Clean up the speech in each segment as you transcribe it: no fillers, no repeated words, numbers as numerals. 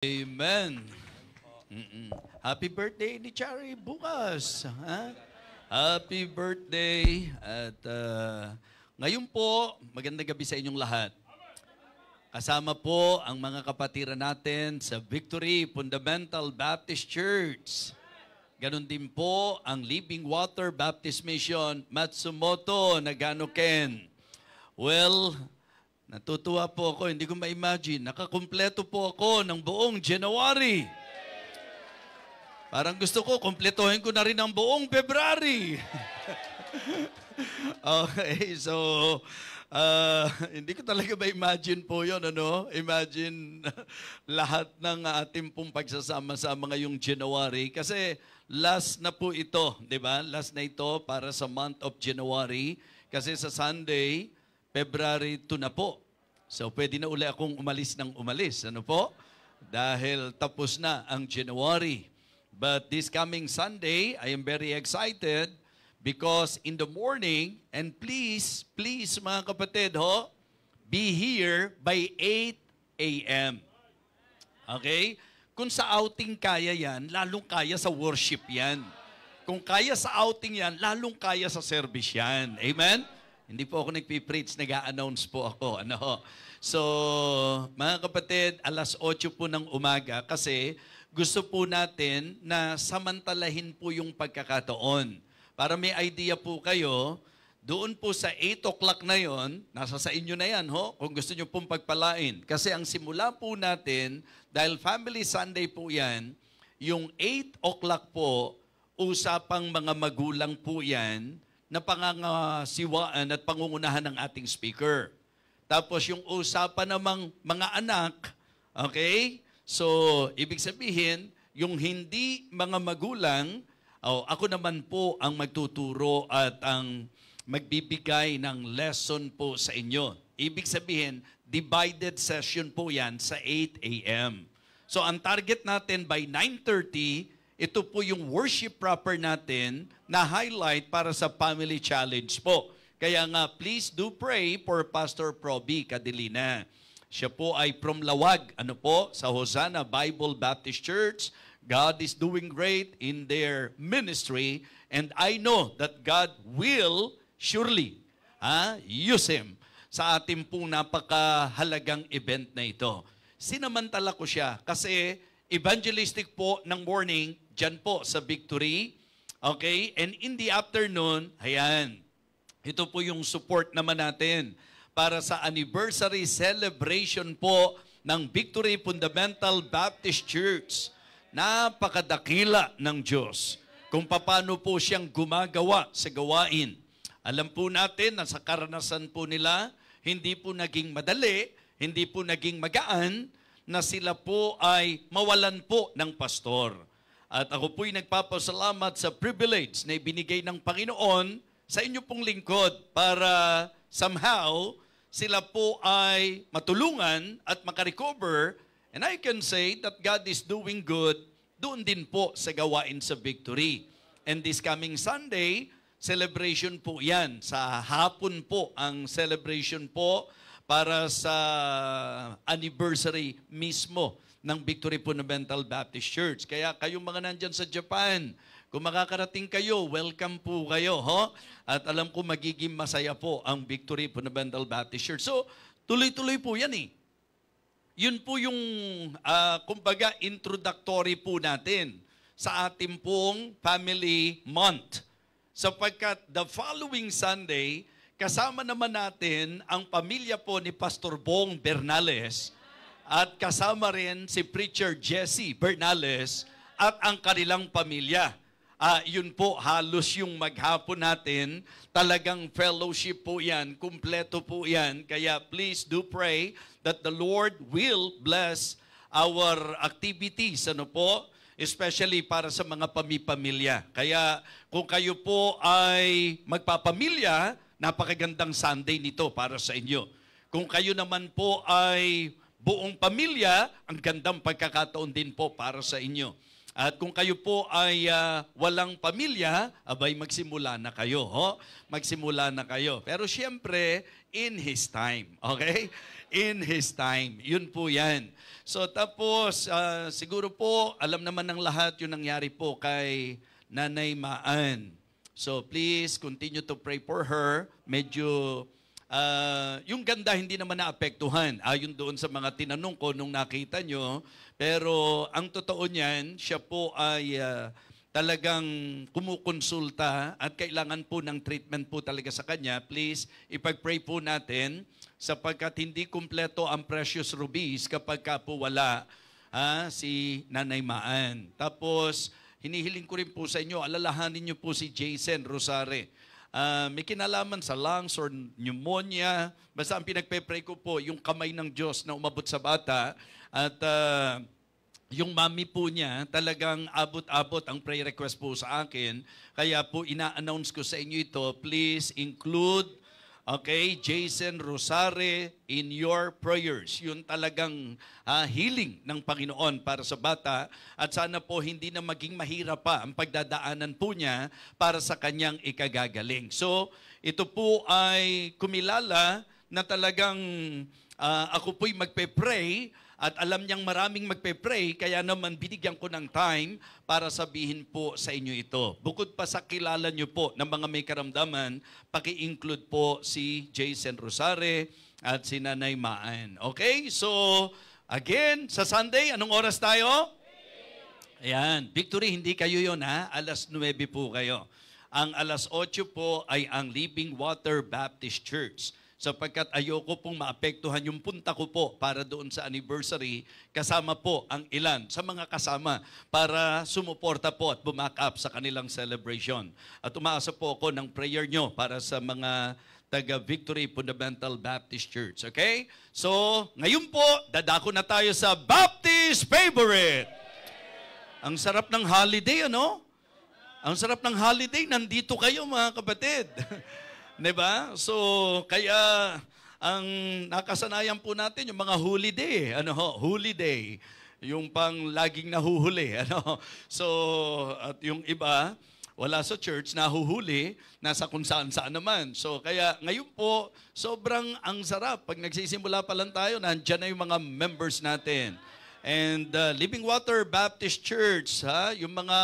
Amen. Happy birthday ni Chari bukas. Ha? Happy birthday. At ngayon po, magandang gabi sa inyong lahat. Kasama po ang mga kapatiran natin sa Victory Fundamental Baptist Church. Ganon din po ang Living Water Baptist Mission, Matsumoto, Nagano Ken. Well, natutuwa po ako, hindi ko ma-imagine. Nakakumpleto po ako ng buong January. Parang gusto ko, kumpletuhin ko na rin ang buong February. Okay, so, hindi ko talaga ma-imagine po yun, ano? Imagine lahat ng ating pong pagsasama-sama ngayong January. Kasi last na po ito, di ba? Last na ito para sa month of January. Kasi sa Sunday, February 2 na po. So, pwede na uli akong umalis ng umalis. Ano po? Dahil tapos na ang January. But this coming Sunday, I am very excited because in the morning, and please mga kapatid, be here by 8 a.m. Okay? Kung sa outing kaya yan, lalong kaya sa worship yan. Kung kaya sa outing yan, lalong kaya sa service yan. Amen? Hindi po ako nagpipreach, nag-a-announce po ako. Ano? So, mga kapatid, alas 8 po ng umaga kasi gusto po natin na samantalahin po yung pagkakataon. Para may idea po kayo, doon po sa 8 o'clock na yon, nasa sa inyo na yan, kung gusto nyo pong pagpalain. Kasi ang simula po natin, dahil Family Sunday po yan, yung 8 o'clock po, usapang mga magulang po yan, na pangangasiwaan at pangungunahan ng ating speaker. Tapos yung usapan namang mga anak, okay? So, ibig sabihin, yung hindi mga magulang, ako naman po ang magtuturo at ang magbibigay ng lesson po sa inyo. Ibig sabihin, divided session po yan sa 8 a.m. So, ang target natin by 9:30, ito po yung worship proper natin na highlight para sa Family Challenge po. Kaya nga, please do pray for Pastor Proby Cadilina. Siya po ay from Lawag, sa Hosanna Bible Baptist Church. God is doing great in their ministry and I know that God will surely use him sa ating pong napakahalagang event na ito. Sinamantala ko siya kasi evangelistic po ng morning, dyan po sa Victory. Okay? And in the afternoon, ayan, ito po yung support naman natin para sa anniversary celebration po ng Victory Fundamental Baptist Church. Napakadakila ng Diyos kung paano po siyang gumagawa sa gawain. Alam po natin na sa karanasan po nila, hindi po naging madali, hindi po naging magaan, na sila po ay mawalan po ng pastor. At ako po'y nagpapasalamat sa privilege na ibinigay ng Panginoon sa inyo pong lingkod para somehow sila po ay matulungan at makarecover. And I can say that God is doing good doon din po sa gawain sa Victory. And this coming Sunday, celebration po yan. Sa hapon po ang celebration po para sa anniversary mismo ng Victory Fundamental Baptist Church. Kaya kayong mga nandyan sa Japan, kung makakarating kayo, welcome po kayo. At alam ko magiging masaya po ang Victory Fundamental Baptist Church. So, tuloy-tuloy po yan . Yun po yung, kumbaga, introductory po natin sa ating pong Family Month. Sapagkat the following Sunday, kasama naman natin ang pamilya po ni Pastor Bong Bernales at kasama rin si Preacher Jesse Bernales at ang kanilang pamilya. Yun po, halos yung maghapon natin, talagang fellowship po yan, kumpleto po yan. Kaya please do pray that the Lord will bless our activities, especially para sa mga pamilya. Kaya kung kayo po ay magpapamilya, napakagandang Sunday nito para sa inyo. Kung kayo naman po ay buong pamilya, ang gandang pagkakataon din po para sa inyo. At kung kayo po ay walang pamilya, abay magsimula na kayo. Ho? Magsimula na kayo. Pero siyempre, in His time. Okay? In His time. Yun po yan. So tapos, siguro po, alam naman ng lahat yung nangyari po kay Nanay Maan. So please, continue to pray for her. Medyo, yung ganda hindi naman naapektuhan. Ayon doon sa mga tinanong ko nung nakita nyo. Pero ang totoo niyan, siya po ay talagang kumukonsulta at kailangan po ng treatment po talaga sa kanya. Please, ipag-pray po natin sapagkat hindi kumpleto ang precious rubies kapag ka po wala si Nanay Maan. Tapos, hinihiling ko rin po sa inyo, alalahanin niyo po si Jason Rosare. May kinalaman sa lungs or pneumonia. Basta ang pinagpe-pray ko po, yung kamay ng Diyos na umabot sa bata. At yung mami po niya, talagang abot-abot ang prayer request po sa akin. Kaya po ina-announce ko sa inyo ito, please include Jason Rosare in your prayers. Yun talagang healing ng Panginoon para sa bata. At sana po hindi na maging mahirap pa ang pagdadaanan po niya para sa kanyang ikagagaling. So, ito po ay kumilala na talagang ako po'y magpe-pray at alam niyang maraming magpe-pray, kaya naman binigyan ko ng time para sabihin po sa inyo ito. Bukod pa sa kilala niyo po ng mga may karamdaman, paki-include po si Jason Rosare at si Nanay Maan. Okay? So, again, sa Sunday, anong oras tayo? Ayan. Victory, hindi kayo yun ha. Alas 9 po kayo. Ang alas 8 po ay ang Living Water Baptist Church. Sapagkat ayoko pong maapektuhan yung punta ko po para doon sa anniversary, kasama po ang ilan sa mga kasama para sumuporta po at bumack up sa kanilang celebration. At umaasa po ako ng prayer nyo para sa mga taga Victory Fundamental Baptist Church. Okay? So, ngayon po, dadako na tayo sa Baptist Favorite. Ang sarap ng holiday, ano? Ang sarap ng holiday, nandito kayo mga kapatid. Diba? So, kaya ang nakasanayan po natin yung mga holiday, holiday, yung pang laging nahuhuli, So, at yung iba, wala sa church, nahuhuli, nasa kung saan-saan naman. So, kaya ngayon po, sobrang ang sarap. Pag nagsisimula pa lang tayo, nandyan na yung mga members natin. And Living Water Baptist Church, yung mga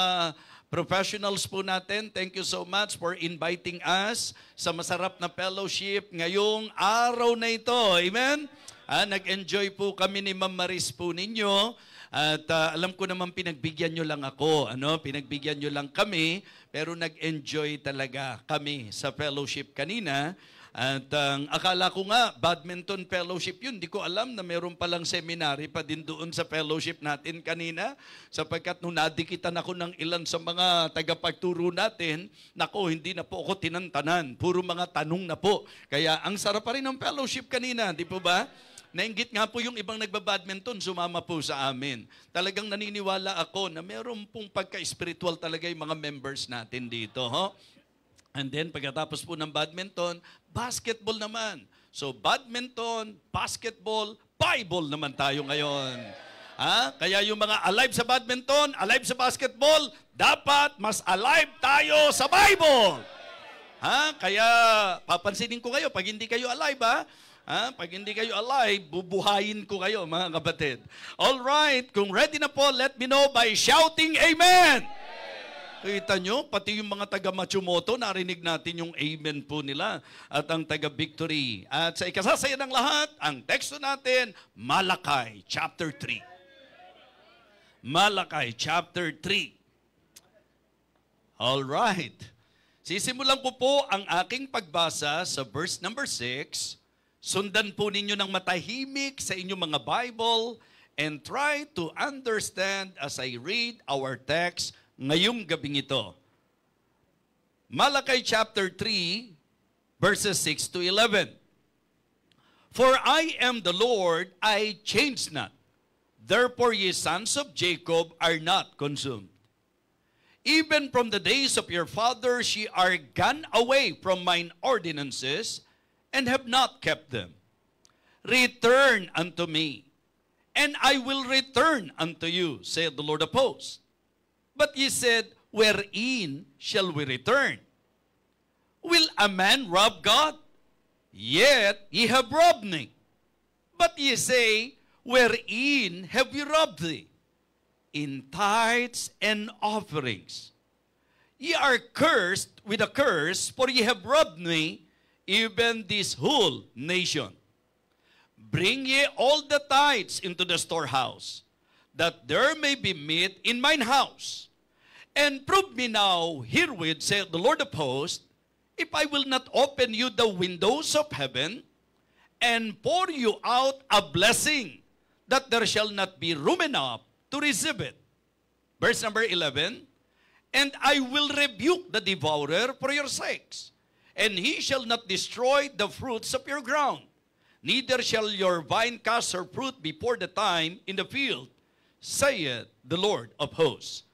professionals po natin, thank you so much for inviting us sa masarap na fellowship ngayong araw na ito. Amen? Nag-enjoy po kami ni Ma'am Maris po ninyo. At alam ko naman pinagbigyan nyo lang ako. Pinagbigyan nyo lang kami. Pero nag-enjoy talaga kami sa fellowship kanina. At akala ko nga, badminton fellowship yun. Hindi ko alam na meron palang seminary pa din doon sa fellowship natin kanina. Sapagkat nung nadikitan ako ng ilan sa mga tagapagturo natin, nako, hindi na po ako tinantanan. Puro mga tanong na po. Kaya ang sarap pa rin ng fellowship kanina, di po ba? Nainggit nga po yung ibang nagbabadminton, sumama po sa amin. Talagang naniniwala ako na meron pong pagka-spiritual talaga yung mga members natin dito. And then, pagkatapos po ng badminton, basketball naman. So, badminton, basketball, Bible naman tayo ngayon. Kaya yung mga alive sa badminton, alive sa basketball, dapat mas alive tayo sa Bible. Kaya, papansinin ko kayo, pag hindi kayo alive, pag hindi kayo alive, bubuhayin ko kayo, mga kapatid. All right, kung ready na po, let me know by shouting Amen! Kita nyo, pati yung mga taga Matsumoto, narinig natin yung amen po nila at ang taga Victory. At sa ikasasaya ng lahat, ang teksto natin, Malakay chapter 3. Malakay chapter 3. All right. Sisimulan ko po ang aking pagbasa sa verse number 6. Sundan po ninyo ng matahimik sa inyong mga Bible and try to understand as I read our text ngayong gabing ito. Malakay chapter 3, verses 6 to 11. For I am the Lord, I change not. Therefore ye sons of Jacob are not consumed. Even from the days of your fathers ye are gone away from mine ordinances, and have not kept them. Return unto me, and I will return unto you, saith the Lord of hosts. But ye said, wherein shall we return? Will a man rob God? Yet ye have robbed me. But ye say, wherein have we robbed thee? In tithes and offerings. Ye are cursed with a curse, for ye have robbed me, even this whole nation. Bring ye all the tithes into the storehouse, that there may be meat in mine house. And prove me now herewith, saith the Lord of hosts, if I will not open you the windows of heaven, and pour you out a blessing, that there shall not be room enough to receive it. Verse number 11, and I will rebuke the devourer for your sakes, and he shall not destroy the fruits of your ground, neither shall your vine cast her fruit before the time in the field, saith the Lord of hosts.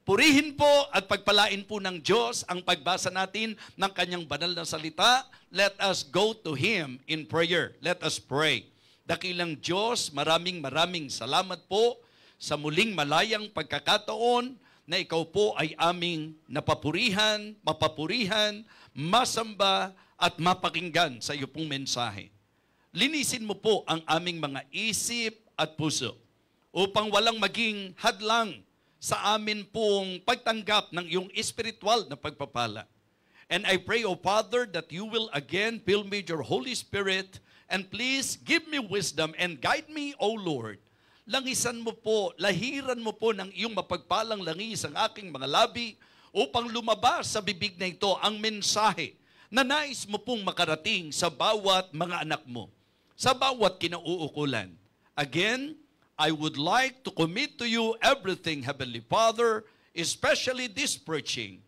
Purihin po at pagpalain po ng Diyos ang pagbasa natin ng kanyang banal na salita. Let us go to Him in prayer. Let us pray. Dakilang Diyos, maraming salamat po sa muling malayang pagkakataon na ikaw po ay aming napapurihan, mapapurihan, masamba at mapakinggan sa iyo pong mensahe. Linisin mo po ang aming mga isip at puso upang walang maging hadlang sa amin pong pagtanggap ng iyong espiritual na pagpapala. And I pray, O Father, that you will again fill me with your Holy Spirit, and please give me wisdom and guide me, O Lord. Langisan mo po, lahiran mo po ng iyong mapagpalang langis ang aking mga labi upang lumabas sa bibig na ito ang mensahe na nais mo pong makarating sa bawat mga anak mo, sa bawat kinauukulan. Again, I would like to commit to you everything, Heavenly Father, especially this preaching.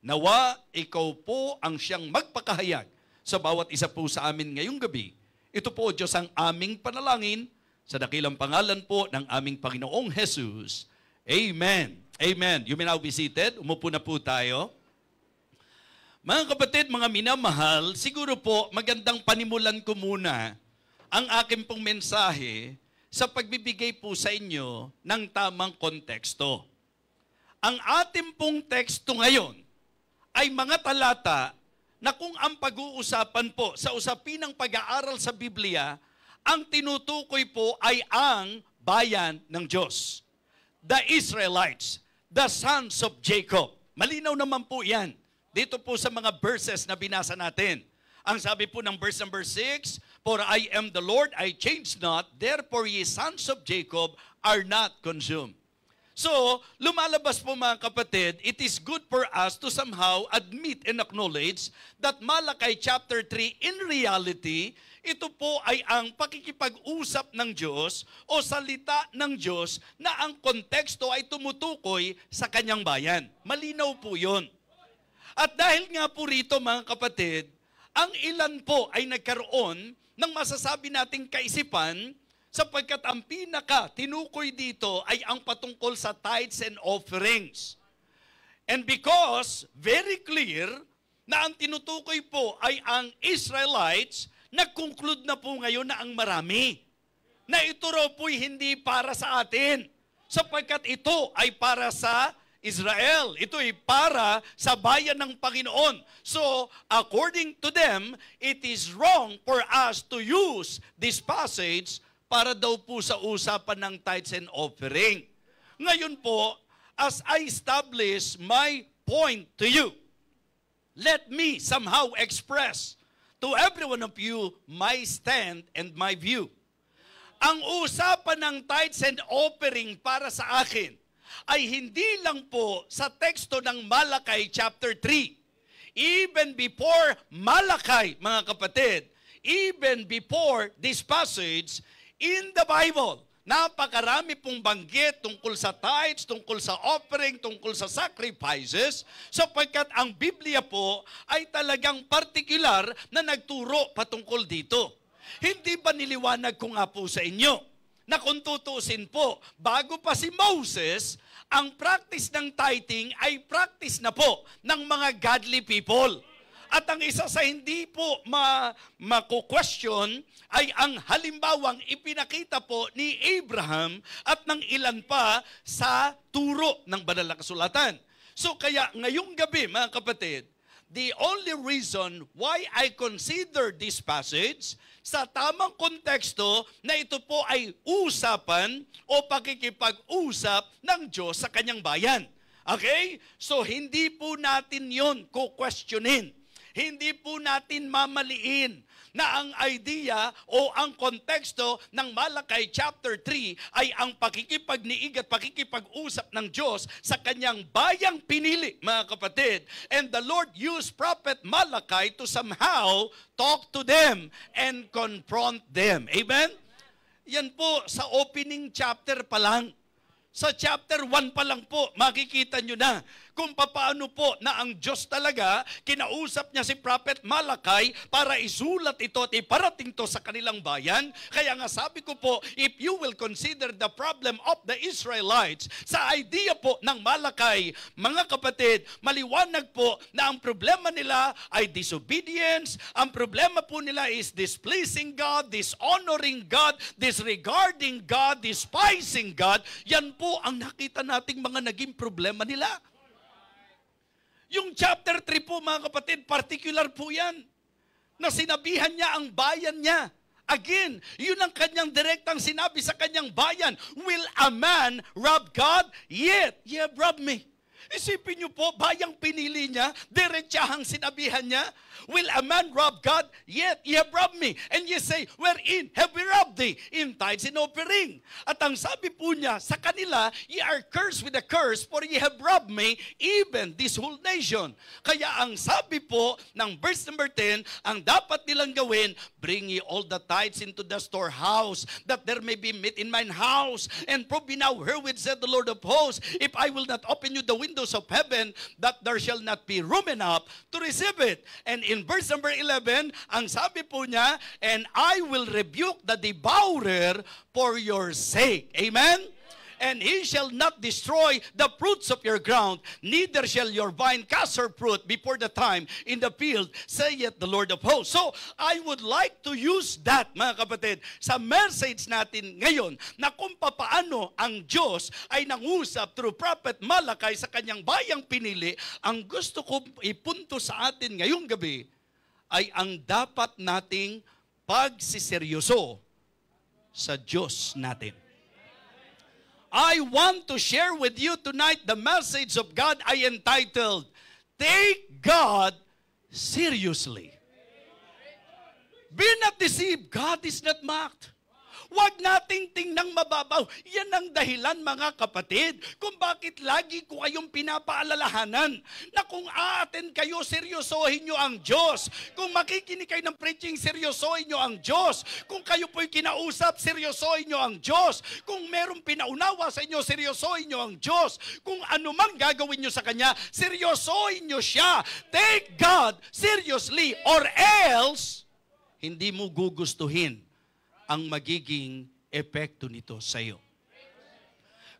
Nawa, ikaw po ang siyang magpakahayag sa bawat isa po sa amin ngayong gabi. Ito po, Diyos, ang aming panalangin sa dakilang pangalan po ng aming Panginoong Jesus. Amen. Amen. You may now be seated. Umupo na po tayo. Mga kapatid, mga minamahal, siguro po magandang panimulan ko muna ang aking pong mensahe sa pagbibigay po sa inyo ng tamang konteksto. Ang ating pong teksto ngayon ay mga talata na kung ang pag-uusapan po sa usapin ng pag-aaral sa Biblia, ang tinutukoy po ay ang bayan ng Diyos. The Israelites, the sons of Jacob. Malinaw naman po yan dito po sa mga verses na binasa natin. Ang sabi po ng verse number 6, for I am the Lord, I change not, therefore ye sons of Jacob are not consumed. So, lumalabas po mga kapatid, it is good for us to somehow admit and acknowledge that Malakay chapter 3, in reality, ito po ay ang pakikipag-usap ng Diyos o salita ng Diyos na ang konteksto ay tumutukoy sa kanyang bayan. Malinaw po yun. At dahil nga po rito mga kapatid, ang ilan po ay nagkaroon ng masasabi nating kaisipan sapagkat ang tinukoy dito ay ang patungkol sa tithes and offerings. And because very clear na ang tinutukoy po ay ang Israelites, nag-conclude na po ngayon na ang marami. Na ito raw po'y hindi para sa atin sapagkat ito ay para sa Israel. Ito ay para sa bayan ng Panginoon. So, according to them, it is wrong for us to use this passage para daw po sa usapan ng tithes and offering. Ngayon po, as I establish my point to you, let me somehow express to every one of you my stand and my view. Ang usapan ng tithes and offering para sa akin ay hindi lang po sa teksto ng Malakay chapter 3. Even before Malakay, mga kapatid, even before this passage, in the Bible, napakarami pong banggit tungkol sa tithes, tungkol sa offering, tungkol sa sacrifices, sapagkat ang Biblia po ay talagang particular na nagturo patungkol dito. Hindi ba niliwanag ko nga po sa inyo na kung tutusin po, bago pa si Moses, ang practice ng tithing ay practice na po ng mga godly people. At ang isa sa hindi po mako-question ay ang halimbawang ipinakita po ni Abraham at ng ilan pa sa turo ng banal na kasulatan. So kaya ngayong gabi mga kapatid, the only reason why I consider this passage sa tamang konteksto na ito po ay usapan o pakikipag-usap ng Diyos sa kanyang bayan. Okay? So hindi po natin yon kukwestiyonin. Hindi po natin mamaliin na ang idea o ang konteksto ng Malakay chapter 3 ay ang pakikipagniig at pakikipag-usap ng Diyos sa kanyang bayang pinili, mga kapatid. And the Lord used Prophet Malakay to somehow talk to them and confront them. Amen? Yan po sa opening chapter pa lang. Sa chapter 1 pa lang po, makikita nyo na kung paano po na ang Diyos talaga, kinausap niya si Prophet Malakay para isulat ito at iparating to sa kanilang bayan. Kaya nga sabi ko po, if you will consider the problem of the Israelites, sa idea po ng Malakay, mga kapatid, maliwanag po na ang problema nila ay disobedience, ang problema po nila is displeasing God, dishonoring God, disregarding God, despising God. Yan po ang nakita nating mga naging problema nila. Yung chapter 3 po mga kapatid, particular po yan. Na sinabihan niya ang bayan niya. Again, yun ang kanyang direktang sinabi sa kanyang bayan. Will a man rob God? Yet, ye have robbed me. Isipin niyo po, bayang pinili niya, diretsahang sinabihan niya, will a man rob God? Yet ye have robbed me. And ye say, wherein have we robbed thee? In tithes and offering. At ang sabi po niya sa kanila, ye are cursed with a curse, for ye have robbed me, even this whole nation. Kaya ang sabi po ng verse number 10, ang dapat nilang gawin, bring ye all the tithes into the storehouse, that there may be meat in mine house. And prove me now herewith, said the Lord of hosts, if I will not open you the windows of heaven, that there shall not be room enough to receive it. And in verse number 11, ang sabi po niya, and I will rebuke the devourer for your sake. Amen? And he shall not destroy the fruits of your ground, neither shall your vine cast her fruit before the time in the field, saith the Lord of hosts. So, I would like to use that, mga kapatid, sa message natin ngayon, na kung papaano ang Diyos ay nangusap through Prophet Malakay sa kanyang bayang pinili. Ang gusto ko ipunto sa atin ngayong gabi ay ang dapat nating pagsiseryoso sa Diyos natin. I want to share with you tonight the message of God I entitled, Take God Seriously. Be not deceived, God is not mocked. Huwag nating tingnang mababaw. Yan ang dahilan, mga kapatid, kung bakit lagi ko kayong pinapaalalahanan na kung aaten kayo, seryosohin nyo ang Diyos. Kung makikinig kayo ng preaching, seryosohin nyo ang Diyos. Kung kayo po'y kinausap, seryosohin nyo ang Diyos. Kung merong pinaunawa sa inyo, seryosohin nyo ang Diyos. Kung ano man gagawin nyo sa Kanya, seryosohin nyo siya. Take God seriously, or else hindi mo gugustuhin ang magiging epekto nito sa iyo.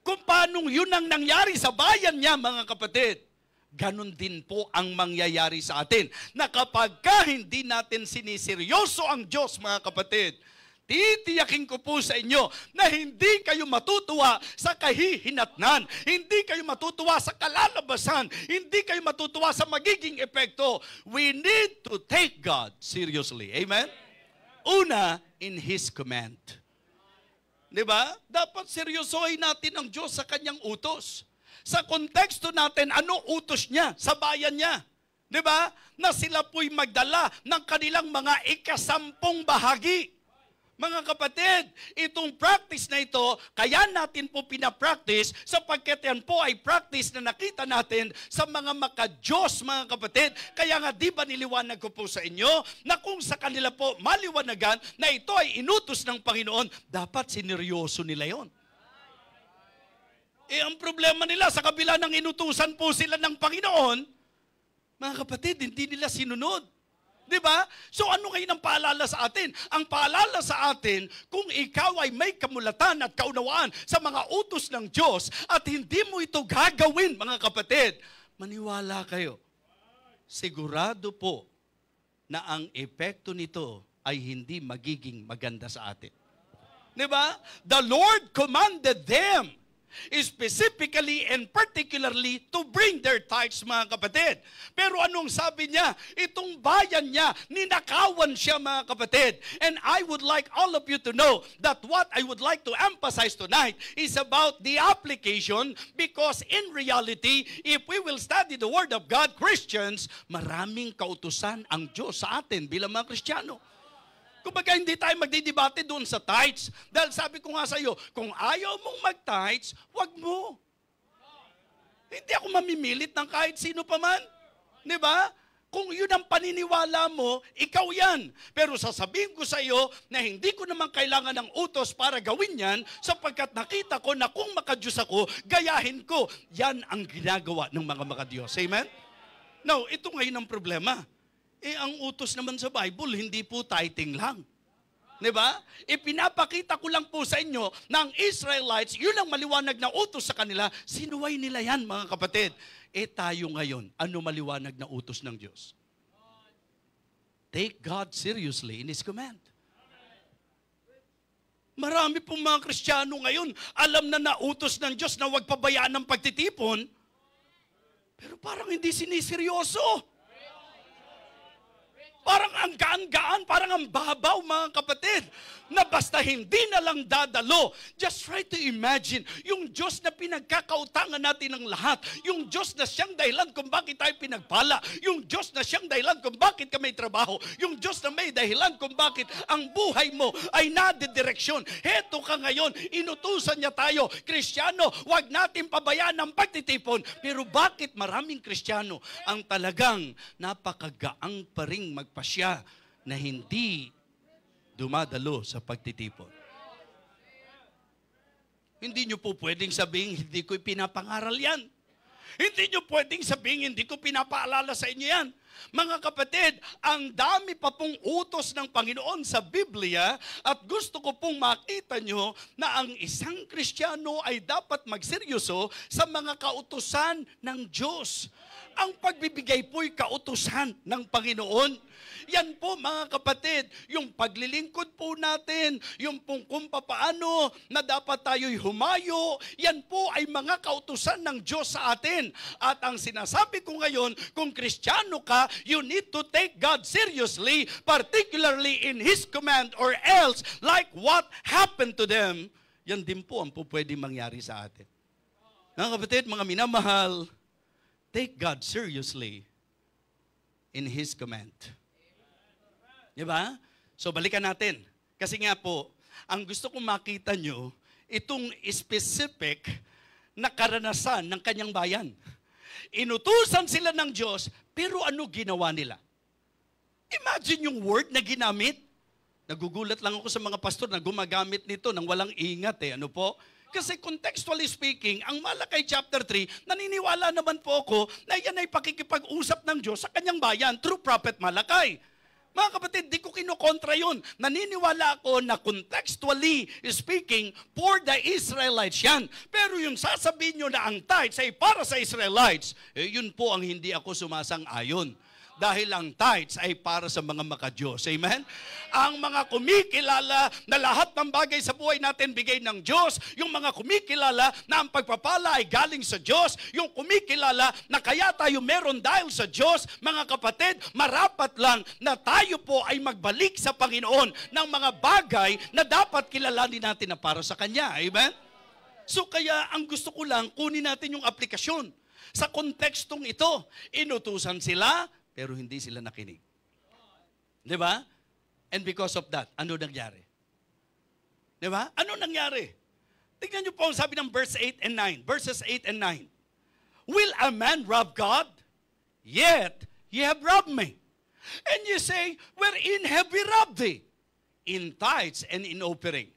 Kung paano yun ang nangyari sa bayan niya, mga kapatid, ganun din po ang mangyayari sa atin. Na kapag hindi natin siniseryoso ang Diyos, mga kapatid, titiyakin ko po sa inyo na hindi kayo matutuwa sa kahihinatnan, hindi kayo matutuwa sa kalalabasan, hindi kayo matutuwa sa magiging epekto. We need to take God seriously. Amen? Una, in His command. Diba? Dapat seryosohin natin ang Diyos sa kanyang utos. Sa konteksto natin, ano utos niya sa bayan niya? Diba? Na sila po'y magdala ng kanilang mga ikasampung bahagi. Mga kapatid, itong practice na ito, kaya natin po pinapractice sapagkat yan po ay practice na nakita natin sa mga maka-Diyos, mga kapatid. Kaya nga di ba niliwanag ko po sa inyo na kung sa kanila po maliwanagan na ito ay inutos ng Panginoon, dapat sineryoso nila yon. Ang problema nila, sa kabila ng inutusan po sila ng Panginoon, mga kapatid, hindi nila sinunod. Diba? So ano kayo ng paalala sa atin? Ang paalala sa atin, kung ikaw ay may kamulatan at kaunawaan sa mga utos ng Diyos at hindi mo ito gagawin, mga kapatid, maniwala kayo. Sigurado po na ang epekto nito ay hindi magiging maganda sa atin. Diba? The Lord commanded them specifically and particularly to bring their tithes, mga kapatid. Pero anong sabi niya? Itong bayan niya, ninakawan siya, mga kapatid. And I would like all of you to know that what I would like to emphasize tonight is about the application, because in reality, if we will study the Word of God, Christians, maraming kautusan ang Diyos sa atin bilang mga Kristiyano. Kumbaga, hindi tayo magdidebate doon sa tithes. Dahil sabi ko nga sa iyo, kung ayaw mong mag-tithes, wag mo. Hindi ako mamimilit ng kahit sino pa man. Di ba? Kung yun ang paniniwala mo, ikaw yan. Pero sasabihin ko sa iyo na hindi ko naman kailangan ng utos para gawin yan, sapagkat nakita ko na kung makadiyos ako, gayahin ko. Yan ang ginagawa ng mga makadiyos. Amen? Now, ito ngayon ang problema. Ang utos naman sa Bible, hindi po tithing lang. Diba? Ipinapakita ko lang po sa inyo na ang Israelites, yun ang maliwanag na utos sa kanila, sinuway nila yan, mga kapatid. Tayo ngayon, ano maliwanag na utos ng Diyos? Take God seriously in His command. Marami pong mga Kristiyano ngayon, alam na nautos ng Diyos na huwag pabayaan ng pagtitipon, pero parang hindi siniseryoso. Parang ang gaan-gaan, parang ang babaw, mga kapatid, na basta hindi na lang dadalo. Just try to imagine, yung Diyos na pinagkakautangan natin ng lahat, yung Diyos na siyang dahilan kung bakit tayo pinagpala, yung Diyos na siyang dahilan kung bakit ka may trabaho, yung Diyos na may dahilan kung bakit ang buhay mo ay nadidireksyon. Heto ka ngayon, inutusan niya tayo, Kristiyano, wag natin pabayaan ang pagtitipon. Pero bakit maraming Kristiyano ang talagang napakagaang pa ring magpasya na hindi dumadalo sa pagtitipon? Hindi nyo po pwedeng sabihin, hindi ko pinapangaral yan. Hindi nyo pwedeng sabihin, hindi ko pinapaalala sa inyo yan. Mga kapatid, ang dami pa pong utos ng Panginoon sa Biblia, at gusto ko pong makita nyo na ang isang Kristiyano ay dapat magseryoso sa mga kautusan ng Diyos. Ang pagbibigay po'y kautusan ng Panginoon. Yan po, mga kapatid, yung paglilingkod po natin, yung kung papaano na dapat tayo'y humayo, yan po ay mga kautusan ng Diyos sa atin. At ang sinasabi ko ngayon, kung Kristiyano ka, you need to take God seriously, particularly in His command, or else, like what happened to them, yan din po ang po pwede mangyari sa atin. Mga kapatid, mga minamahal, take God seriously in His command. Diba? So balikan natin. Kasi nga po, ang gusto kong makita nyo, itong specific na karanasan ng kanyang bayan. Inutusan sila ng Diyos, pero ano ginawa nila? Imagine yung word na ginamit. Nagugulat lang ako sa mga pastor na gumagamit nito nang walang ingat Ano po? Kasi contextually speaking, ang Malakay chapter 3, naniniwala naman po ako na yan ay pakikipag-usap ng Diyos sa kanyang bayan through Prophet Malakay. Mga kapatid, di ko kinokontra yun. Naniniwala ako na contextually speaking, for the Israelites yan. Pero yung sasabihin nyo na ang tithes ay para sa Israelites, yun po ang hindi ako sumasang-ayon. Dahil ang tithes ay para sa mga makadiyos. Amen? Ang mga kumikilala na lahat ng bagay sa buhay natin bigay ng Diyos, yung mga kumikilala na ang pagpapala ay galing sa Diyos, yung kumikilala na kaya tayo meron dahil sa Diyos, mga kapatid, marapat lang na tayo po ay magbalik sa Panginoon ng mga bagay na dapat kilalanin natin na para sa Kanya. Amen? So kaya ang gusto ko lang, kunin natin yung aplikasyon. Sa kontekstong ito, inutusan sila, pero hindi sila nakinig. Di ba? And because of that, ano nangyari? Di ba? Ano nangyari? Tingnan niyo po ang sabi ng verse 8 and 9. Verses 8 and 9. Will a man rob God? Yet ye have robbed me. And you say, wherein have we robbed thee? In tithes and in offering.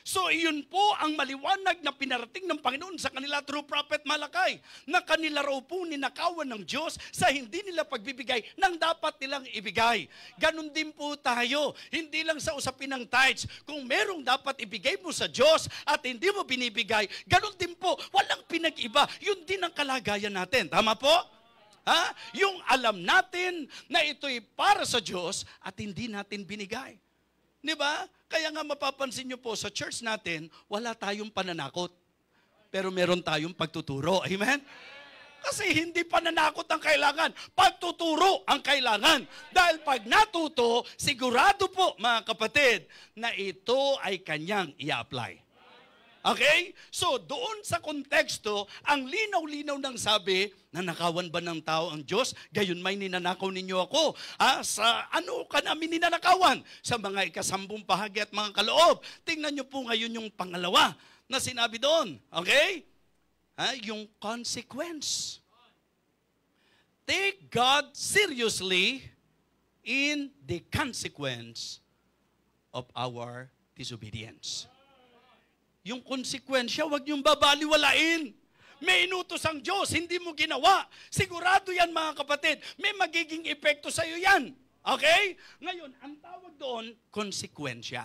So iyon po ang maliwanag na pinarating ng Panginoon sa kanila through Prophet Malakay, na kanila raw po ninakawan ng Diyos sa hindi nila pagbibigay ng dapat nilang ibigay. Ganon din po tayo, hindi lang sa usapin ng tithes. Kung merong dapat ibigay mo sa Diyos at hindi mo binibigay, ganon din po, walang pinag-iba. Yun din ang kalagayan natin. Tama po? Ha? Yung alam natin na ito'y para sa Diyos at hindi natin binigay. Di ba? Kaya nga mapapansin nyo po sa church natin, wala tayong pananakot. Pero meron tayong pagtuturo. Amen? Kasi hindi pananakot ang kailangan. Pagtuturo ang kailangan. Dahil pag natuto, sigurado po mga kapatid, na ito ay kanyang i-apply. Okay? So, doon sa konteksto, ang linaw-linaw ng sabi, nanakawan ba ng tao ang Diyos? Gayon may ninanakaw ninyo ako. Sa ano ka namin ninanakawan? Sa mga ikasambung bahagi at mga kaloob. Tingnan nyo po ngayon yung pangalawa na sinabi doon. Okay? Yung consequence. Take God seriously in the consequence of our disobedience. Yung konsekwensya, huwag niyong babaliwalain. May inutos ang Diyos, hindi mo ginawa. Sigurado yan mga kapatid, may magiging epekto sa iyo yan. Okay? Ngayon, ang tawag doon, konsekwensya.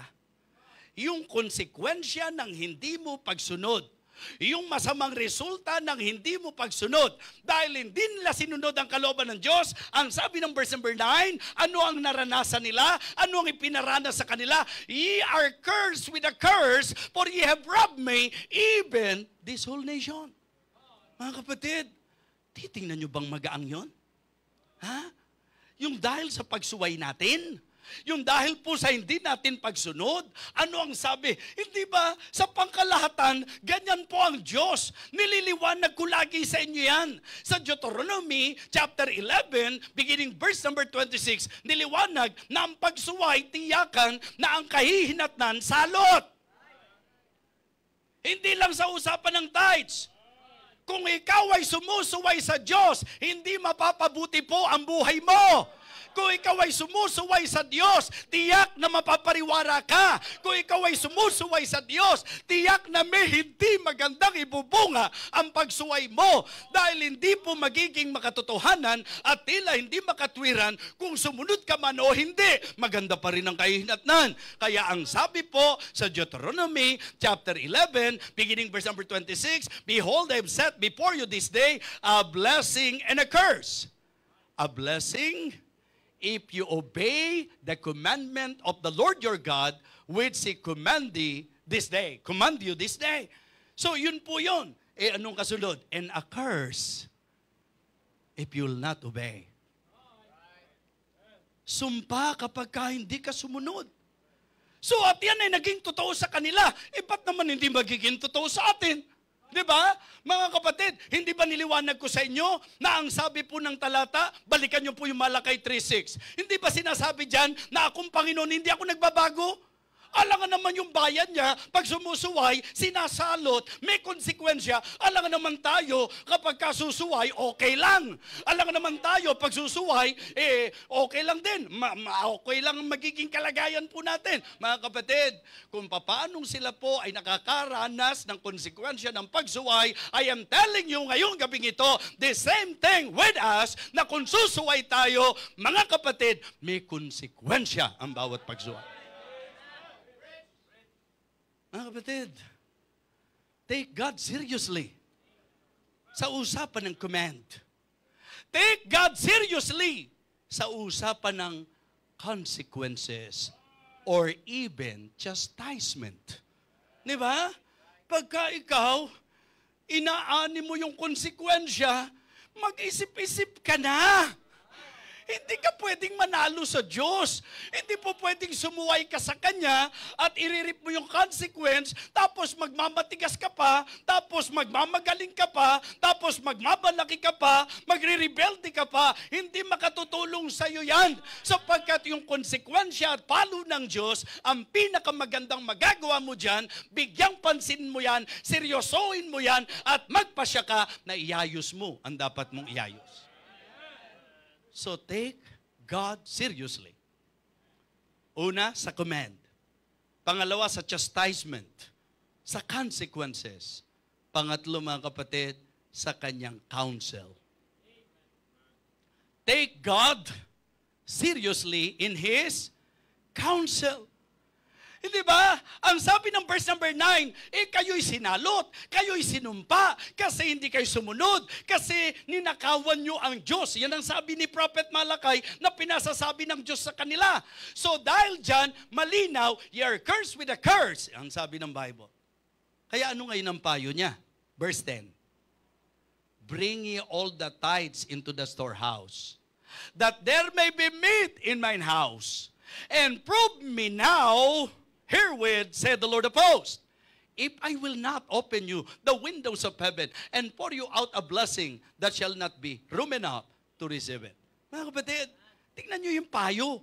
Yung konsekwensya ng hindi mo pagsunod. Yung masamang resulta ng hindi mo pagsunod. Dahil hindi nila sinunod ang kalooban ng Diyos, ang sabi ng verse number 9, ano ang naranasan nila? Ano ang ipinaranas sa kanila? Ye are cursed with a curse, for ye have robbed me, even this whole nation. Mga kapatid, titingnan nyo bang magaang yon? Ha? Yung dahil sa pagsuway natin, yung dahil po sa hindi natin pagsunod, ano ang sabi? Hindi ba sa pangkalahatan, ganyan po ang Diyos. Nililiwanag ko lagi sa inyo yan. Sa Deuteronomy chapter 11, beginning verse number 26, niliwanag na ang pagsuway, tiyakan na ang kahihinatnan, salot. Hindi lang sa usapan ng tithes. Kung ikaw ay sumusuway sa Diyos, hindi mapapabuti po ang buhay mo. Kung ikaw ay sumusuway sa Diyos, tiyak na mapapariwara ka. Kung ikaw ay sumusuway sa Diyos, tiyak na may hindi magandang ibubunga ang pagsuway mo. Dahil hindi po magiging makatotohanan at tila hindi makatwiran kung sumunod ka man o hindi. Maganda pa rin ang kahihinatnan. Kaya ang sabi po sa Deuteronomy chapter 11, beginning verse number 26, Behold, I have set before you this day a blessing and a curse. A blessing if you obey the commandment of the Lord your God, which He command you this day. So yun po yun. Anong kasunod? And a curse if you will not obey. Sumpa kapag hindi ka sumunod. So at yan ay naging totoo sa kanila. Ba't naman hindi magiging totoo sa atin? Di ba? Mga kapatid, hindi ba niliwanag ko sa inyo na ang sabi po ng talata, balikan niyo po yung Malakay 3:6. Hindi ba sinasabi dyan na akong Panginoon, hindi ako nagbabago? Alangan naman yung bayan niya, pag sumusuway, sinasalot, may konsekwensya. Alangan naman tayo, kapag kasusuway, okay lang. Alangan naman tayo, pag susuway, okay lang din. Okay lang ang magiging kalagayan po natin. Mga kapatid, kung paanong sila po ay nakakaranas ng konsekwensya ng pagsuway, I am telling you ngayong gabing ito, the same thing with us, na kung susuway tayo, mga kapatid, may konsekwensya ang bawat pagsuway. Mga kapatid, take God seriously sa usapan ng command. Take God seriously sa usapan ng consequences or even chastisement. Di ba? Pagka ikaw, inaani mo yung konsekwensya, mag-isip-isip ka na. Hindi ka pwedeng manalo sa Diyos. Hindi po pwedeng sumuway ka sa Kanya at iririp mo yung consequence, tapos magmamatigas ka pa, tapos magmamagaling ka pa, tapos magmamalaki ka pa, magre-rebelde ka pa. Hindi makatutulong sa iyo yan. Sapagkat yung konsekwensya at palo ng Diyos, ang pinakamagandang magagawa mo dyan, bigyang pansin mo yan, seryosohin mo yan, at magpasya ka na iayos mo ang dapat mong iayos. So take God seriously. Una, sa command. Pangalawa, sa chastisement. Sa consequences. Pangatlo, mga kapatid, sa kanyang counsel. Take God seriously in His counsel. Hindi ba? Ang sabi ng verse number 9, kayo'y sinalot, kayo'y sinumpa, kasi hindi kayo sumunod, kasi ninakawan nyo ang Diyos. Yan ang sabi ni Prophet Malakay na pinasasabi ng Diyos sa kanila. So dahil dyan, malinaw, ye are cursed with a curse. Ang sabi ng Bible. Kaya ano ngayon ang payo niya? Verse 10. Bring ye all the tithes into the storehouse, that there may be meat in mine house. And prove me now, herewith, said the Lord of hosts, if I will not open you the windows of heaven and pour you out a blessing that shall not be room enough to receive it. Mga kapatid, tingnan nyo yung payo.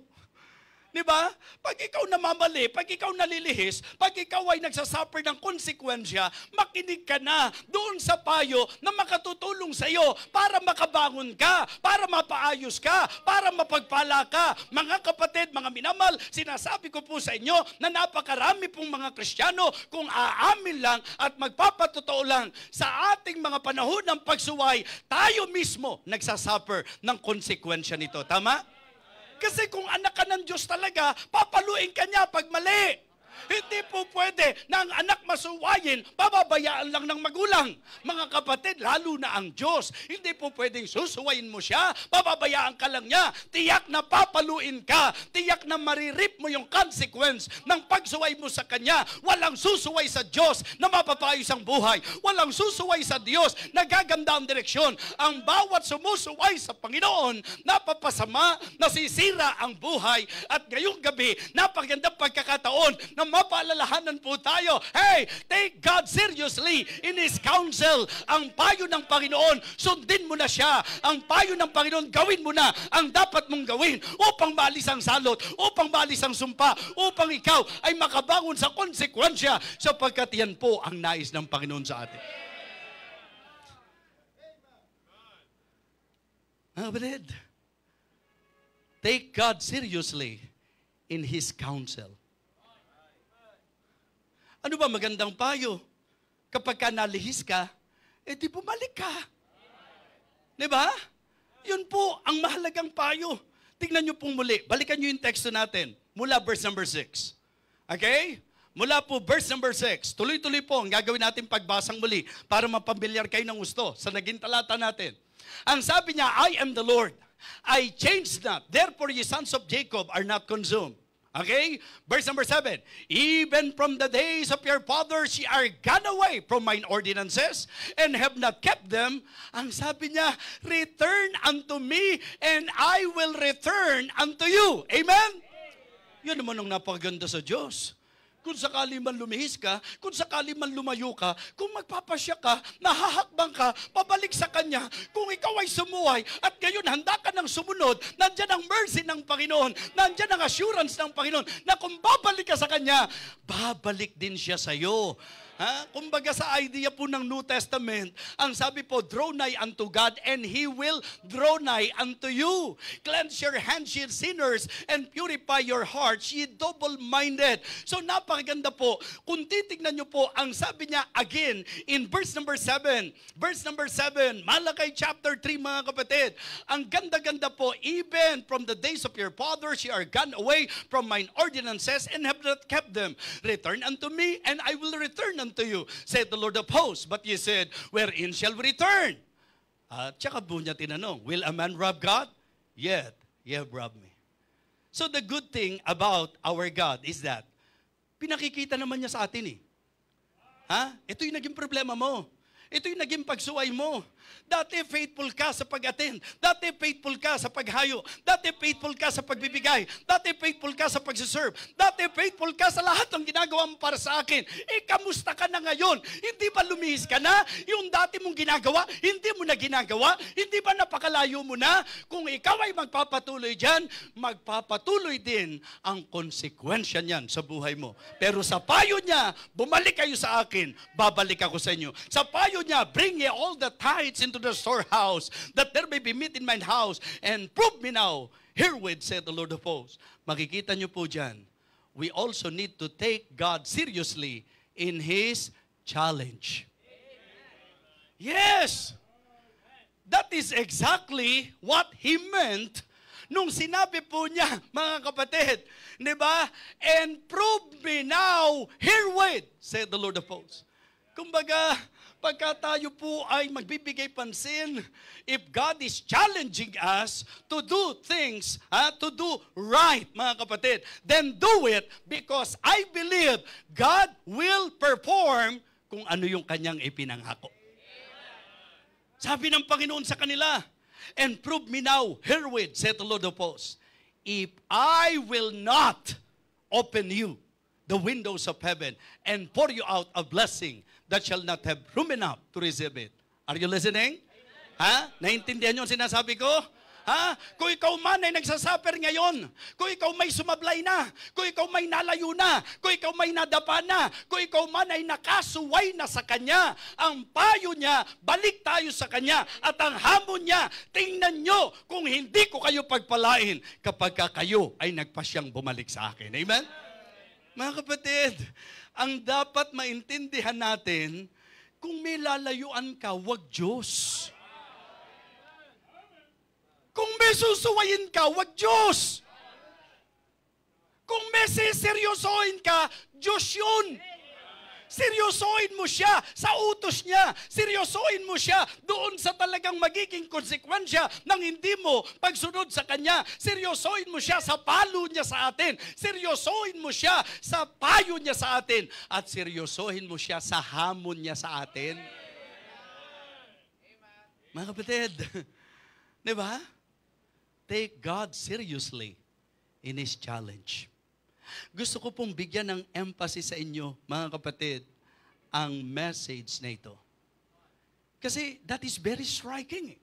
Di ba? Pag ikaw namamali, pag ikaw nalilihis, pag ikaw ay nagsasuffer ng konsekwensya, makinig ka na doon sa payo na makatutulong sa iyo para makabangon ka, para mapaayos ka, para mapagpala ka. Mga kapatid, mga minamahal, sinasabi ko po sa inyo na napakarami pong mga Kristiyano kung aamin lang at magpapatotoo lang sa ating mga panahon ng pagsuway, tayo mismo nagsasuffer ng konsekwensya nito. Tama? Kasi kung anak ka ng Diyos talaga, papaluin ka niya pag mali. Hindi po pwede na ang anak masuwayin, pababayaan lang ng magulang. Mga kapatid, lalo na ang Diyos. Hindi po pwedeng susuwayin mo siya, pababayaan ka lang niya. Tiyak na papaluin ka. Tiyak na maririp mo yung consequence ng pagsuway mo sa Kanya. Walang susuway sa Diyos na mapapayos ang buhay. Walang susuway sa Diyos na gaganda ang direksyon. Ang bawat sumusuway sa Panginoon, napapasama, nasisira ang buhay. At ngayong gabi, napagandang pagkakataon na mapaalalahanan po tayo, hey, take God seriously in His counsel. Ang payo ng Panginoon, sundin mo na siya. Ang payo ng Panginoon, gawin mo na ang dapat mong gawin upang maalis ang salot, upang maalis ang sumpa, upang ikaw ay makabangon sa konsekwensya sapagkat yan po ang nais ng Panginoon sa atin. Kapatid, take God seriously in His counsel. Ano ba magandang payo? Kapag ka nalihis ka, di bumalik ka. Di ba? Yun po ang mahalagang payo. Tingnan nyo pong muli. Balikan nyo yung teksto natin. Mula verse number 6. Okay? Mula po verse number 6. Tuloy-tuloy po ang gagawin natin pagbasang muli para mapamilyar kayo ng gusto sa naging talata natin. Ang sabi niya, I am the Lord. I change not. Therefore, ye sons of Jacob are not consumed. Okay? Verse number 7. Even from the days of your fathers, ye are gone away from mine ordinances, and have not kept them. Ang sabi niya, return unto me, and I will return unto you. Amen? Yun naman ang napakaganda sa Diyos. Kung sakali man lumihis ka, kung sakali man lumayo ka, kung magpapasya ka, nahahakbang ka, pabalik sa Kanya, kung ikaw ay sumuway, at ngayon handa ka ng sumunod, nandyan ang mercy ng Panginoon, nandyan ang assurance ng Panginoon, na kung babalik ka sa Kanya, babalik din siya sa iyo. Kumbaga sa idea po ng New Testament, ang sabi po, draw nigh unto God and He will draw nigh unto you. Cleanse your hands, ye sinners, and purify your hearts, ye double-minded. So napakaganda po. Kung titignan nyo po, ang sabi niya again in verse number 7. Verse number 7, Malakay chapter 3 mga kapatid. Ang ganda-ganda po, even from the days of your fathers, ye are gone away from mine ordinances and have not kept them. Return unto me, and I will return unto you, said the Lord of hosts. But ye said, wherein shall we return? At saka po niya tinanong, will a man rob God? Yet, ye have robbed me. So the good thing about our God is that, pinakikita naman niya sa atin eh. Ito yung naging problema mo. Ito yung naging pagsuway mo. Dati faithful ka sa pag-attend. Dati faithful ka sa paghayo. Dati faithful ka sa pagbibigay. Dati faithful ka sa pagsiserve. Dati faithful ka sa lahat ng ginagawa mo para sa akin. Kamusta ka na ngayon? Hindi ba lumihis ka na? Yung dati mong ginagawa, hindi mo na ginagawa? Hindi ba napakalayo mo na? Kung ikaw ay magpapatuloy dyan, magpapatuloy din ang konsekwensya niyan sa buhay mo. Pero sa payo niya, bumalik kayo sa akin, babalik ako sa inyo. Sa payo niya, bring ye all the tithes into the storehouse, that there may be meat in mine house, and prove me now, herewith, said the Lord of hosts. Makikita nyo po dyan, we also need to take God seriously in His challenge. Yes! That is exactly what He meant nung sinabi po niya, mga kapatid, di ba? And prove me now herewith, said the Lord of hosts. Kumbaga, pagka tayo po ay magbibigay pansin, if God is challenging us to do things, to do right, mga kapatid, then do it because I believe God will perform kung ano yung kanyang ipinangako. Sabi ng Panginoon sa kanila, and prove me now herewith, said the Lord of hosts, if I will not open you the windows of heaven and pour you out a blessing that shall not have room enough to receive it. Are you listening? Ha? Naintindihan niyo ang sinasabi ko? Ha? Kung ikaw man ay nagsasuffer ngayon, kung ikaw may sumablay na, kung ikaw may nalayo na, kung ikaw may nadapa na, kung ikaw man ay nakasuway na sa Kanya, ang payo niya, balik tayo sa Kanya, at ang hamon niya, tingnan nyo kung hindi ko kayo pagpalain kapag kayo ay nagpasyang bumalik sa akin. Amen? Mga kapatid, ang dapat maintindihan natin, kung may lalayuan ka, wag Diyos. Kung may susuwayin ka, wag Diyos. Kung may siseryosohin ka, Diyos yun. Seryosohin mo siya sa utos niya. Seryosohin mo siya doon sa talagang magiging konsekwensya ng hindi mo pagsunod sa Kanya. Seryosohin mo siya sa palo niya sa atin. Seryosohin mo siya sa payo niya sa atin. At seryosohin mo siya sa hamon niya sa atin. Mga kapatid, di ba? Take God seriously in His challenge. Gusto ko pong bigyan ng emphasis sa inyo, mga kapatid, ang message na ito. Kasi that is very striking.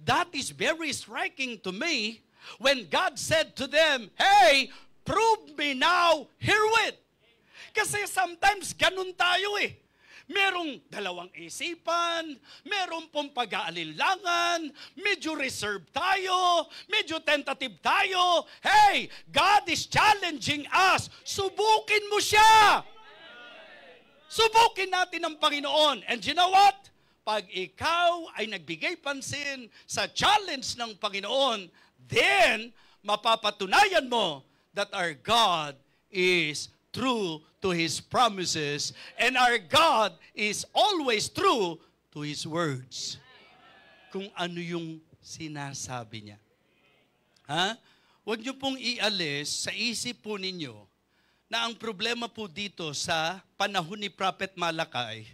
That is very striking to me when God said to them, hey, prove me now herewith. Kasi sometimes ganun tayo eh. Merong dalawang isipan, merong pong pag-aalilangan, medyo reserved tayo, medyo tentative tayo. Hey, God is challenging us. Subukin mo siya. Subukin natin ang Panginoon. And you know what? Pag ikaw ay nagbigay pansin sa challenge ng Panginoon, then mapapatunayan mo that our God is true to His promises, and our God is always true to His words. Kung ano yung sinasabi niya. Ha? Huwag niyo pong ialis sa isip po ninyo na ang problema po dito sa panahon ni Prophet Malakay,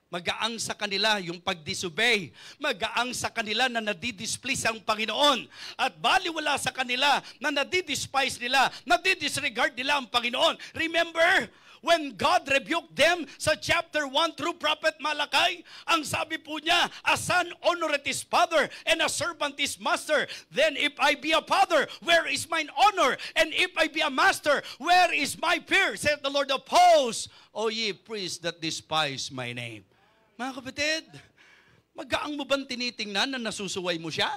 magaang sa kanila yung pag-disobey. Magaang sa kanila na nadidisplease ang Panginoon. At baliwala sa kanila na nadidespise nila, nadidisregard nila ang Panginoon. Remember, when God rebuked them sa chapter 1 through Prophet Malakay, ang sabi po niya, a son honoreth his father, and a servant his master. Then if I be a father, where is mine honor? And if I be a master, where is my fear? Said the Lord of hosts, O ye priests that despise my name. Mga kapatid, magaang mo bang tinitingnan na nasusuway mo siya?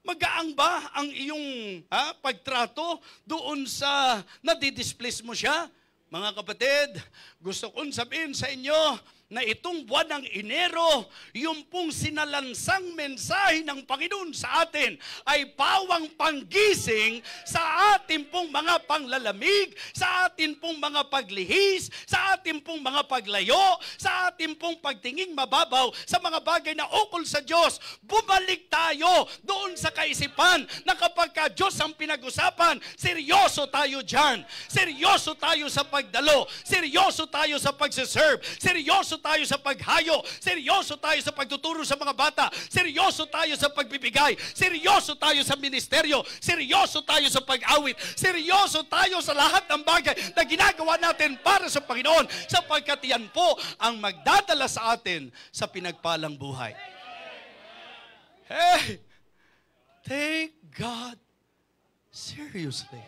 Magaang ba ang iyong pagtrato doon sa nadidisplease mo siya? Mga kapatid, gusto kong sabihin sa inyo na itong buwan ng Enero, yung pong sinalansang mensahe ng Panginoon sa atin ay pawang panggising sa ating pong mga panglalamig, sa ating pong mga paglihis, sa ating pong mga paglayo, sa ating pong pagtinging mababaw sa mga bagay na ukol sa Diyos. Bumalik tayo doon sa kaisipan na kapag ka Diyos ang pinag-usapan, seryoso tayo dyan. Seryoso tayo sa pagdalo. Seryoso tayo sa pagsiserve. Seryoso tayo sa paghayo. Seryoso tayo sa pagtuturo sa mga bata. Seryoso tayo sa pagbibigay. Seryoso tayo sa ministeryo. Seryoso tayo sa pag-awit. Seryoso tayo sa lahat ng bagay na ginagawa natin para sa Panginoon, sapagkat yan po ang magdadala sa atin sa pinagpalang buhay. Hey! Take God seriously.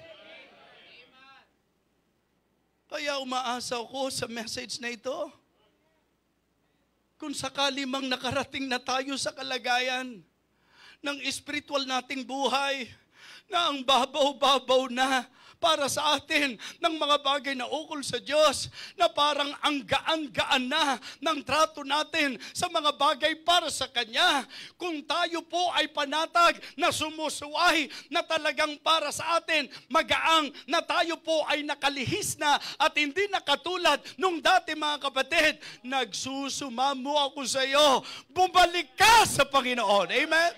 Kaya umaasa ako sa message na ito. Kung sakali mang nakarating na tayo sa kalagayan ng spiritual nating buhay, na ang babaw-babaw na para sa atin ng mga bagay na ukol sa Diyos, na parang ang gaan-gaan na ng trato natin sa mga bagay para sa Kanya. Kung tayo po ay panatag na sumusuway na talagang para sa atin, magaang na tayo po ay nakalihis na at hindi na katulad nung dati mga kapatid, nagsusumamo ako sa iyo, bumalik ka sa Panginoon. Amen?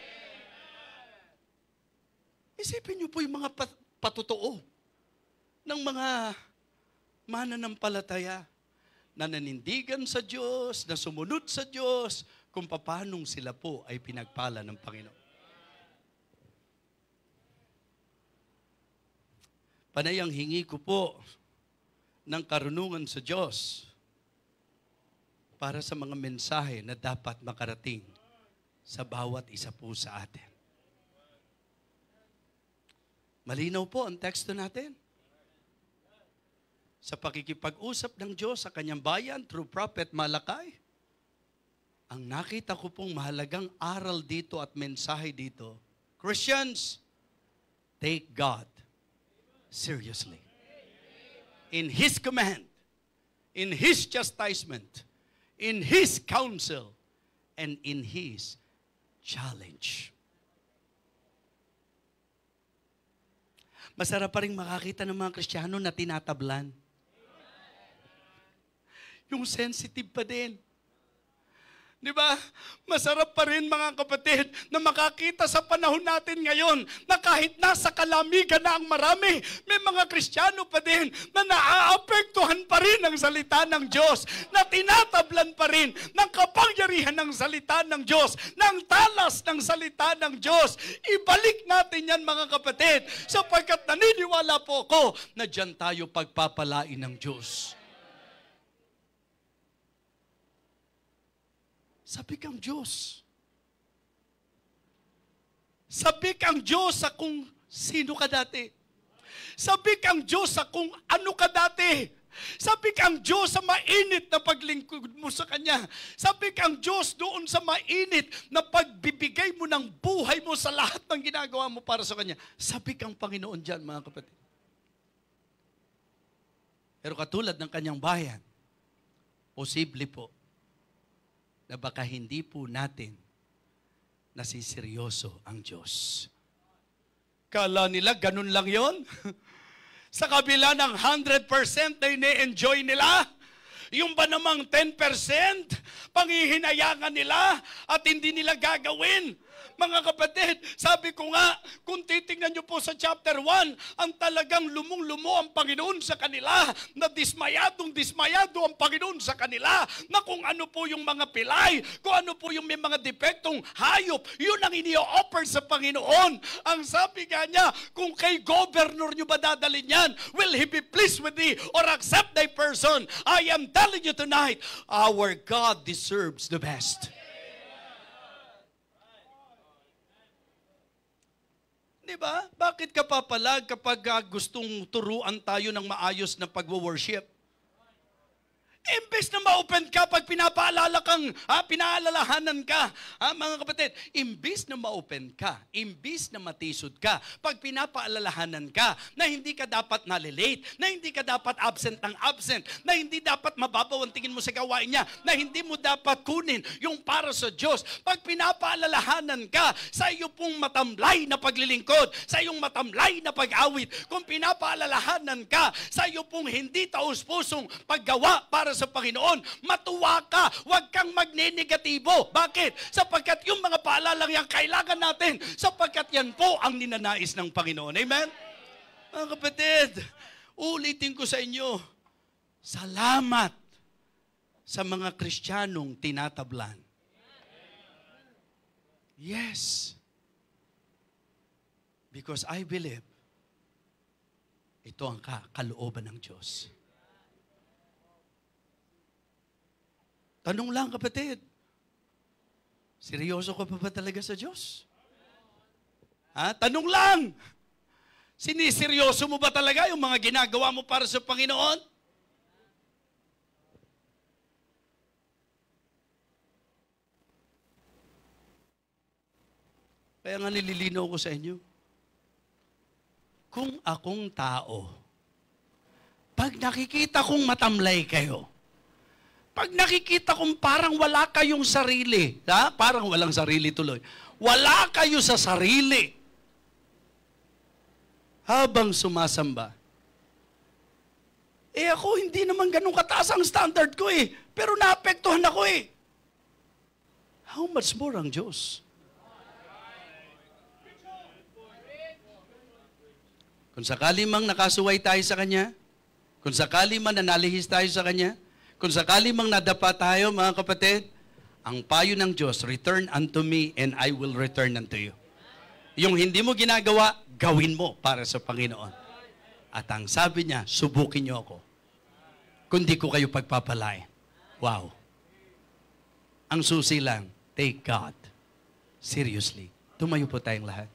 Isipin niyo po yung mga patotoo ng mga mananampalataya na nanindigan sa Diyos, na sumunod sa Diyos, kung paano sila po ay pinagpala ng Panginoon. Panay ang hingi ko po ng karunungan sa Diyos para sa mga mensahe na dapat makarating sa bawat isa po sa atin. Malinaw po ang teksto natin. Sa pakikipag-usap ng Diyos sa kanyang bayan through Prophet Malakay, ang nakita ko pong mahalagang aral dito at mensahe dito, Christians, take God seriously. In His command, in His chastisement, in His counsel, and in His challenge. Masarap pa rin makakita ng mga Kristiyano na tinatablan. Yung sensitive pa din. Di ba? Masarap pa rin mga kapatid na makakita sa panahon natin ngayon na kahit nasa kalamigan na ang marami, may mga Kristiyano pa din na naaapektuhan pa rin ng salita ng Diyos, na tinatablan pa rin ng kapangyarihan ng salita ng Diyos, ng talas ng salita ng Diyos. Ibalik natin yan mga kapatid, sapagkat naniniwala po ako na dyan tayo pagpapalain ng Diyos. Sabik ang Diyos. Sabik ang Diyos sa kung sino ka dati. Sabik ang Diyos sa kung ano ka dati. Sabik ang Diyos sa mainit na paglingkod mo sa Kanya. Sabik ang Diyos doon sa mainit na pagbibigay mo ng buhay mo sa lahat ng ginagawa mo para sa Kanya. Sabik ang Panginoon dyan, mga kapatid. Pero katulad ng Kanyang bayan, posible po na baka hindi po natin nasiseryoso ang Diyos. Kala nila ganun lang yon. Sa kabila ng 100% na ine-enjoy nila, yung ba namang 10% pangihinayangan nila at hindi nila gagawin? Mga kapatid, sabi ko nga, kung titingnan nyo po sa chapter 1, ang talagang lumong-lumo ang Panginoon sa kanila, na dismayado ang Panginoon sa kanila, na kung ano po yung mga pilay, kung ano po yung may mga depektong hayop, yun ang ini-offer sa Panginoon. Ang sabi nga niya, kung kay governor nyo ba dadalhin yan, will He be pleased with thee or accept thy person? I am telling you tonight, our God deserves the best. Diba? Bakit ka papalag kapag gustong turuan tayo ng maayos na pagwo-worship? Imbes na ma-open ka pag pinapaalala kang, pinaalalahanan ka, mga kapatid, imbes na ma-open ka, imbes na matisod ka, pag pinapaalalahanan ka na hindi ka dapat nalilate, na hindi ka dapat absent ng absent, na hindi dapat mababaw ang tingin mo sa gawain niya, na hindi mo dapat kunin yung para sa Diyos, pag pinapaalalahanan ka sa iyo pong matamlay na paglilingkod, sa iyong matamlay na pag-awit, kung pinapaalalahanan ka sa iyo pong hindi taus-pusong paggawa para sa Panginoon, matuwa ka, huwag kang magnenegatibo. Bakit? Sapagkat yung mga paalalang yan kailangan natin, sapagkat yan po ang ninanais ng Panginoon. Amen? Mga kapatid, ulitin ko sa inyo, salamat sa mga Kristiyanong tinatablan. Yes. Because I believe ito ang kalooban ng Diyos. Tanong lang kapatid, seryoso ka pa ba talaga sa Diyos? Tanong lang, siniseryoso mo ba talaga yung mga ginagawa mo para sa Panginoon? Kaya nga nililinaw ko sa inyo, kung akong tao, pag nakikita kong matamlay kayo, pag nakikita kong parang wala kayong sarili, parang walang sarili tuloy, wala kayo sa sarili, habang sumasamba, ako hindi naman ganun kataas ang standard ko pero naapektuhan ako How much more ang Diyos? Kung sakali mang nakasuway tayo sa Kanya, kung sakali man nanalihis tayo sa Kanya, kung sakali mang nadapa tayo, mga kapatid, ang payo ng Diyos, return unto me and I will return unto you. Yung hindi mo ginagawa, gawin mo para sa Panginoon. At ang sabi niya, subukin niyo ako. Kundi ko kayo pagpapalain. Wow. Ang susi lang, take God seriously. Tumayo po tayong lahat.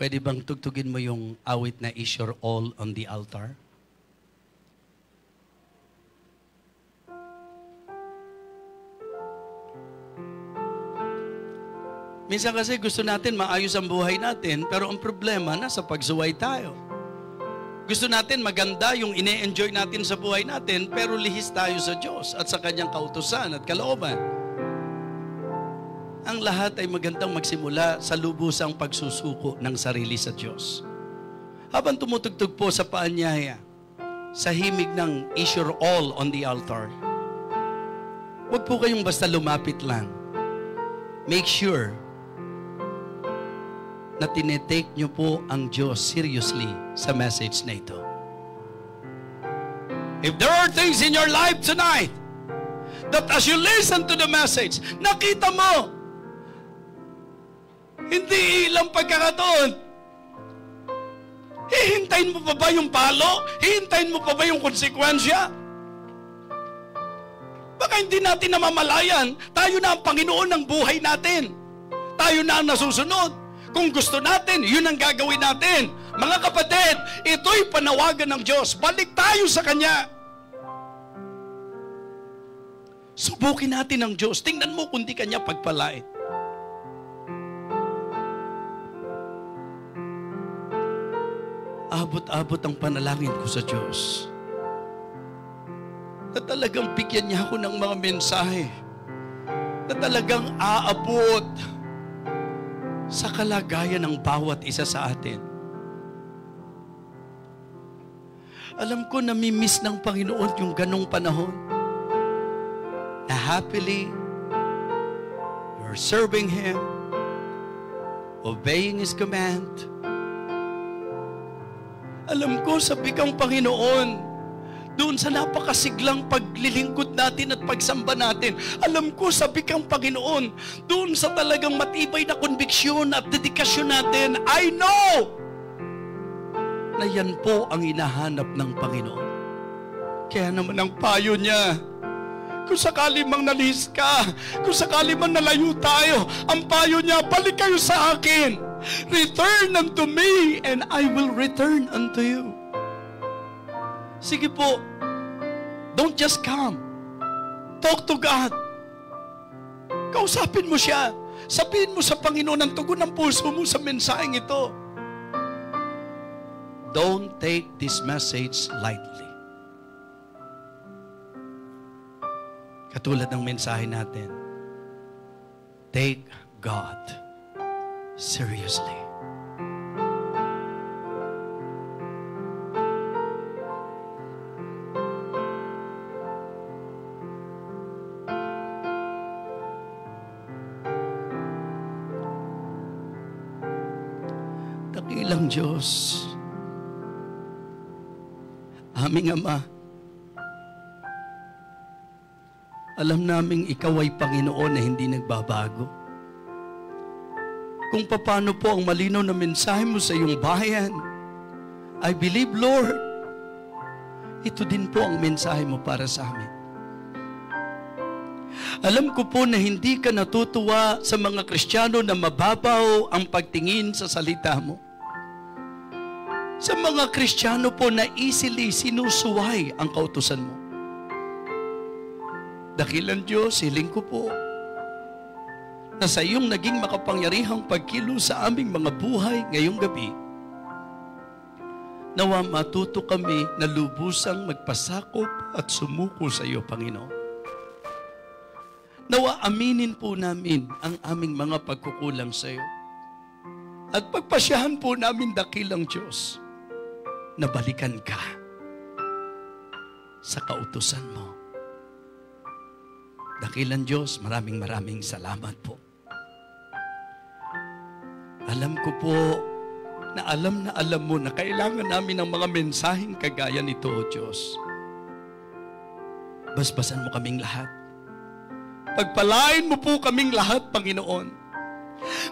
Pwede bang tugtugin mo yung awit na is your all on the altar? Minsan kasi gusto natin maayos ang buhay natin, pero ang problema nasa pagsuway tayo. Gusto natin maganda yung ine-enjoy natin sa buhay natin, pero lihis tayo sa Diyos at sa Kanyang kautusan at kalooban. Ang lahat ay magandang magsimula sa lubusang pagsusuko ng sarili sa Diyos. Habang tumutugtog po sa paanyaya, sa himig ng is your all on the altar, huwag po kayong basta lumapit lang. Make sure na tinetake nyo po ang Diyos seriously sa message na ito. If there are things in your life tonight that as you listen to the message, nakita mo, hindi ilang pagkakataon, hihintayin mo pa ba yung palo? Hihintayin mo pa ba yung konsekwensya? Baka hindi natin namamalayan, tayo na ang Panginoon ng buhay natin. Tayo na ang nasusunod. Kung gusto natin, yun ang gagawin natin. Mga kapatid, ito'y panawagan ng Diyos. Balik tayo sa Kanya. Subukin natin ang Diyos. Tingnan mo kung di Kanya pagpalait. Abot-abot ang panalangin ko sa Diyos na talagang bigyan niya ako ng mga mensahe na talagang aabot sa kalagayan ng bawat isa sa atin. Alam ko namimiss ng Panginoon yung ganong panahon na happily you're serving Him, obeying His command. Alam ko sa bigang Panginoon, doon sa napakasiglang paglilingkod natin at pagsamba natin, alam ko sa bigang Panginoon, doon sa talagang matibay na konbiksyon at dedikasyon natin, I know na yan po ang hinahanap ng Panginoon. Kaya naman ang payo niya, kung sakali mang nalis ka, kung sakali mang nalayo tayo, ang payo niya, balik kayo sa akin. Return unto me and I will return unto you. Sige po, don't just come. Talk to God. Kausapin mo siya. Sabihin mo sa Panginoon ang tugon ng puso mo sa mensaheng ito. Don't take this message lightly. Katulad ng mensahe natin, take God seriously. Dakilang Diyos, aming Ama, alam naming Ikaw ay Panginoon na hindi nagbabago. Kung paano po ang malinaw na mensahe mo sa iyong bayan, I believe, Lord, ito din po ang mensahe mo para sa amin. Alam ko po na hindi ka natutuwa sa mga Kristiyano na mababaw ang pagtingin sa salita mo. Sa mga Kristiyano po na easily sinusuway ang kautusan mo. Dakilan Diyos, hiling ko po na sa iyong naging makapangyarihang pagkilos sa aming mga buhay ngayong gabi, nawa matuto kami na lubusang magpasakop at sumuko sa iyo, Panginoon. Nawa aminin po namin ang aming mga pagkukulang sa iyo. At pagpasyahan po namin, dakilang Diyos, na balikan ka sa kautusan mo. Dakilang Diyos, maraming salamat po. Alam ko po na alam mo na kailangan namin ng mga mensaheng kagaya nito, O Diyos. Basbasan mo kaming lahat. Pagpalain mo po kaming lahat, Panginoon.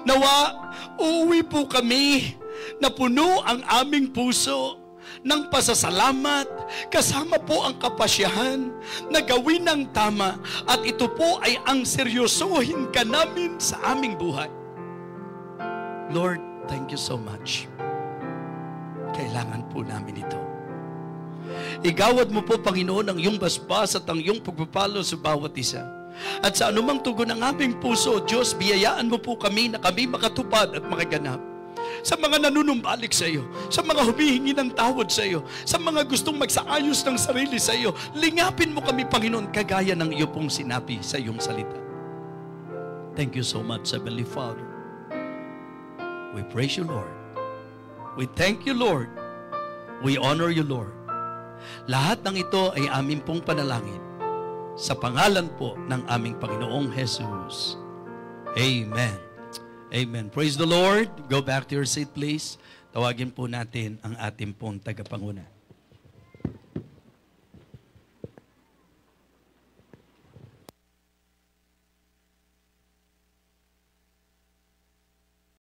Nawa, uuwi po kami na puno ang aming puso ng pasasalamat, kasama po ang kapasyahan na gawin ang tama, at ito po ay ang seryosohin ka namin sa aming buhay. Lord, thank you so much. Kailangan po namin ito. Igawad mo po, Panginoon, ang iyong basbas at ang iyong pagpapalo sa bawat isa. At sa anumang tugon ng aming puso, Diyos, biyayaan mo po kami na kami makatupad at makaganap. Sa mga nanunumbalik sa iyo, sa mga humihingi ng tawad sa iyo, sa mga gustong magsaayos ng sarili sa iyo, lingapin mo kami, Panginoon, kagaya ng iyo pong sinabi sa iyong salita. Thank you so much, Heavenly Father. We praise you, Lord. We thank you, Lord. We honor you, Lord. Lahat ng ito ay aming pong panalangin sa pangalan po ng aming Panginoong Jesus. Amen. Amen. Praise the Lord. Go back to your seat, please. Tawagin po natin ang ating pong tagapanguna.